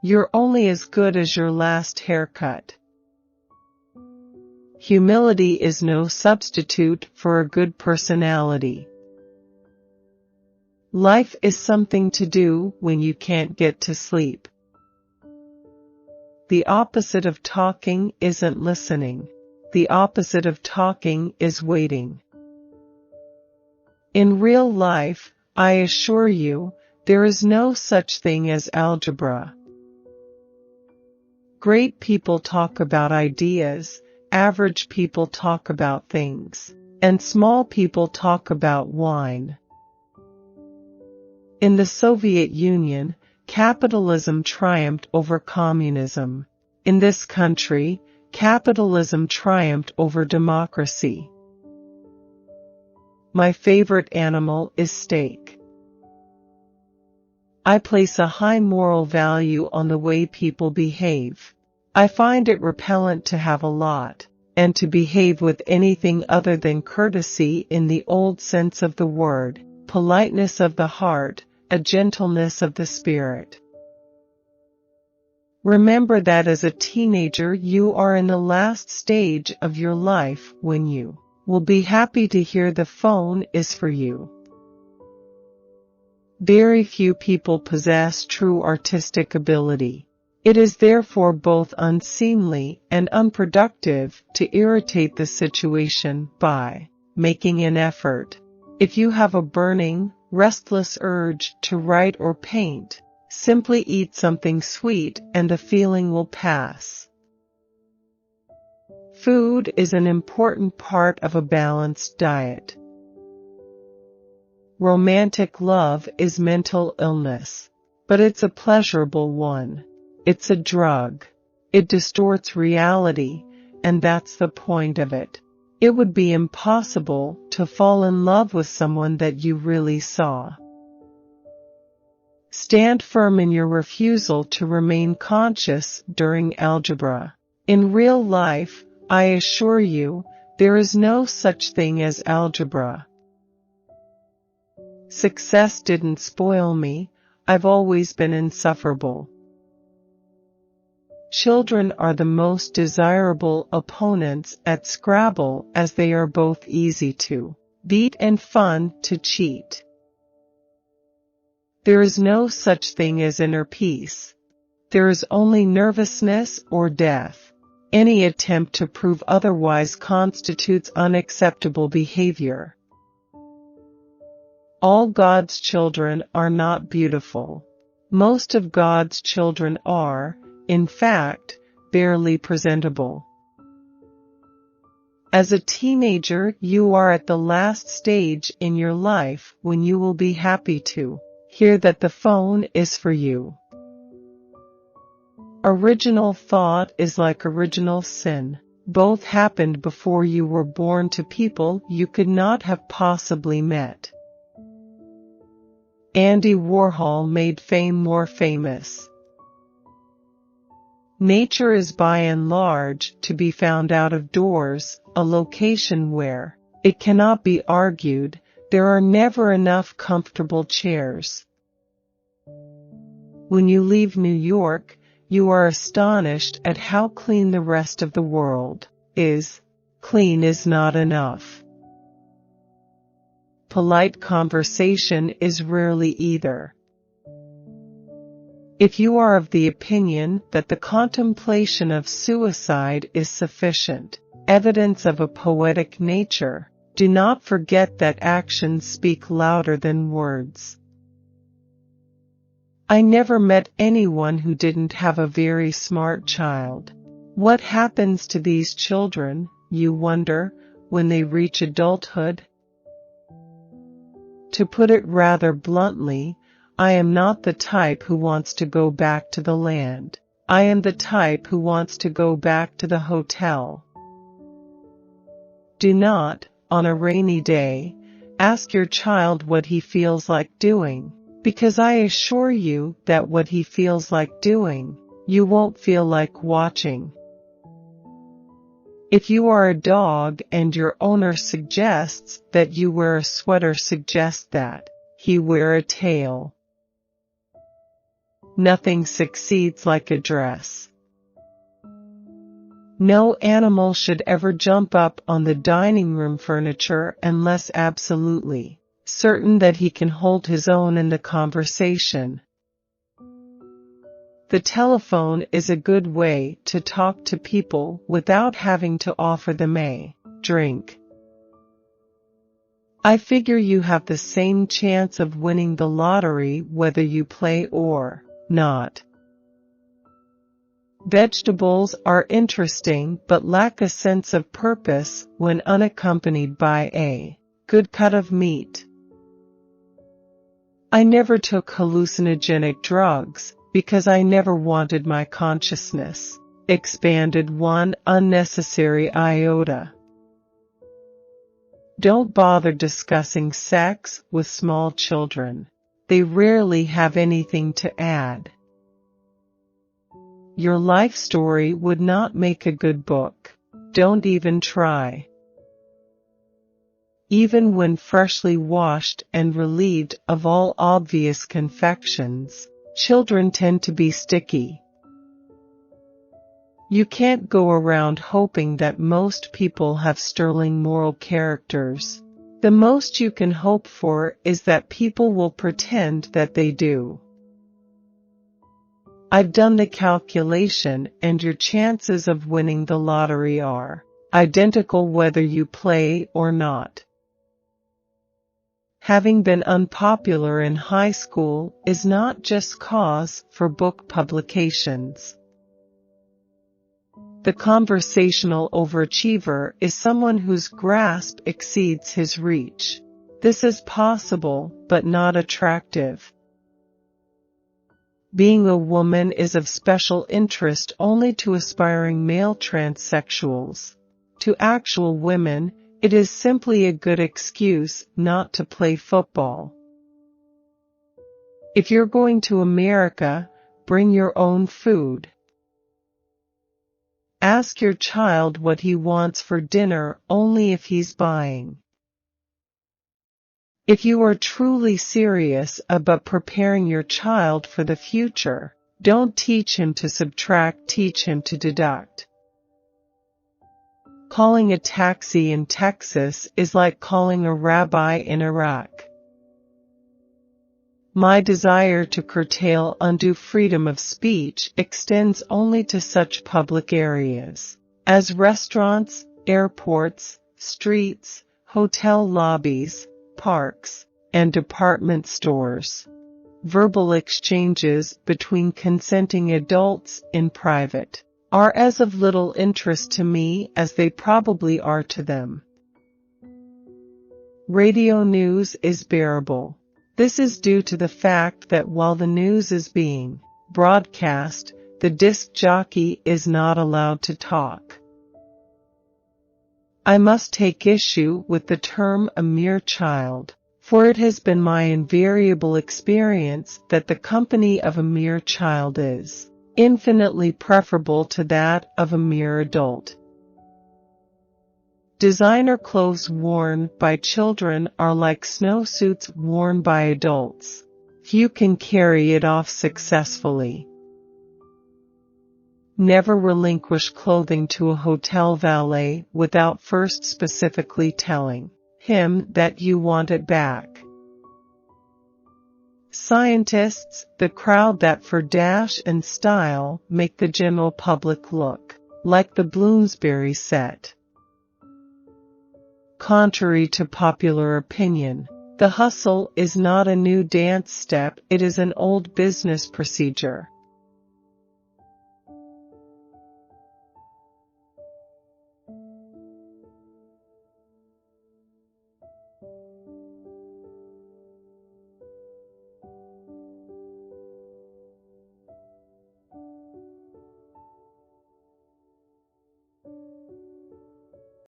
You're only as good as your last haircut. Humility is no substitute for a good personality. Life is something to do when you can't get to sleep. The opposite of talking isn't listening. The opposite of talking is waiting. In real life, I assure you, there is no such thing as algebra. Great people talk about ideas, average people talk about things, and small people talk about wine. In the Soviet Union, capitalism triumphed over communism. In this country, capitalism triumphed over democracy. My favorite animal is steak. I place a high moral value on the way people behave. I find it repellent to have a lot, and to behave with anything other than courtesy in the old sense of the word, politeness of the heart, a gentleness of the spirit. Remember that as a teenager you are in the last stage of your life when you will be happy to hear the phone is for you. Very few people possess true artistic ability. It is therefore both unseemly and unproductive to irritate the situation by making an effort. If you have a burning, restless urge to write or paint, simply eat something sweet and the feeling will pass. Food is an important part of a balanced diet. Romantic love is mental illness, but it's a pleasurable one. It's a drug. It distorts reality, and that's the point of it. It would be impossible to fall in love with someone that you really saw. Stand firm in your refusal to remain conscious during algebra. In real life, I assure you, there is no such thing as algebra. Success didn't spoil me. I've always been insufferable. Children are the most desirable opponents at Scrabble as they are both easy to beat and fun to cheat. There is no such thing as inner peace. There is only nervousness or death. Any attempt to prove otherwise constitutes unacceptable behavior. All God's children are not beautiful. Most of God's children are, in fact, barely presentable. As a teenager, you are at the last stage in your life when you will be happy to hear that the phone is for you. Original thought is like original sin. Both happened before you were born to people you could not have possibly met. Andy Warhol made fame more famous. Nature is by and large to be found out of doors, a location where it cannot be argued. There are never enough comfortable chairs. When you leave New York, you are astonished at how clean the rest of the world is. Clean is not enough. Polite conversation is rarely either. If you are of the opinion that the contemplation of suicide is sufficient evidence of a poetic nature, do not forget that actions speak louder than words. I never met anyone who didn't have a very smart child. What happens to these children, you wonder, when they reach adulthood? To put it rather bluntly, I am not the type who wants to go back to the land. I am the type who wants to go back to the hotel. Do not, on a rainy day, ask your child what he feels like doing, because I assure you that what he feels like doing, you won't feel like watching. If you are a dog and your owner suggests that you wear a sweater, suggest that he wear a tail. Nothing succeeds like a dress. No animal should ever jump up on the dining room furniture unless absolutely certain that he can hold his own in the conversation. The telephone is a good way to talk to people without having to offer them a drink. I figure you have the same chance of winning the lottery whether you play or not. Vegetables are interesting but lack a sense of purpose when unaccompanied by a good cut of meat. I never took hallucinogenic drugs because I never wanted my consciousness expanded one unnecessary iota. Don't bother discussing sex with small children. They rarely have anything to add. Your life story would not make a good book. Don't even try. Even when freshly washed and relieved of all obvious confections, children tend to be sticky. You can't go around hoping that most people have sterling moral characters. The most you can hope for is that people will pretend that they do. I've done the calculation, and your chances of winning the lottery are identical whether you play or not. Having been unpopular in high school is not just cause for book publications. The conversational overachiever is someone whose grasp exceeds his reach. This is possible, but not attractive. Being a woman is of special interest only to aspiring male transsexuals. To actual women, it is simply a good excuse not to play football. If you're going to America, bring your own food. Ask your child what he wants for dinner only if he's buying. If you are truly serious about preparing your child for the future, don't teach him to subtract, teach him to deduct. Calling a taxi in Texas is like calling a rabbi in Iraq. My desire to curtail undue freedom of speech extends only to such public areas as restaurants, airports, streets, hotel lobbies, parks, and department stores. Verbal exchanges between consenting adults in private are as of little interest to me as they probably are to them. Radio news is bearable. This is due to the fact that while the news is being broadcast, the disc jockey is not allowed to talk. I must take issue with the term "a mere child," for it has been my invariable experience that the company of a mere child is infinitely preferable to that of a mere adult. Designer clothes worn by children are like snowsuits worn by adults. Few can carry it off successfully. Never relinquish clothing to a hotel valet without first specifically telling him that you want it back. Scientists, the crowd that for dash and style make the general public look like the Bloomsbury set. Contrary to popular opinion, the hustle is not a new dance step, it is an old business procedure.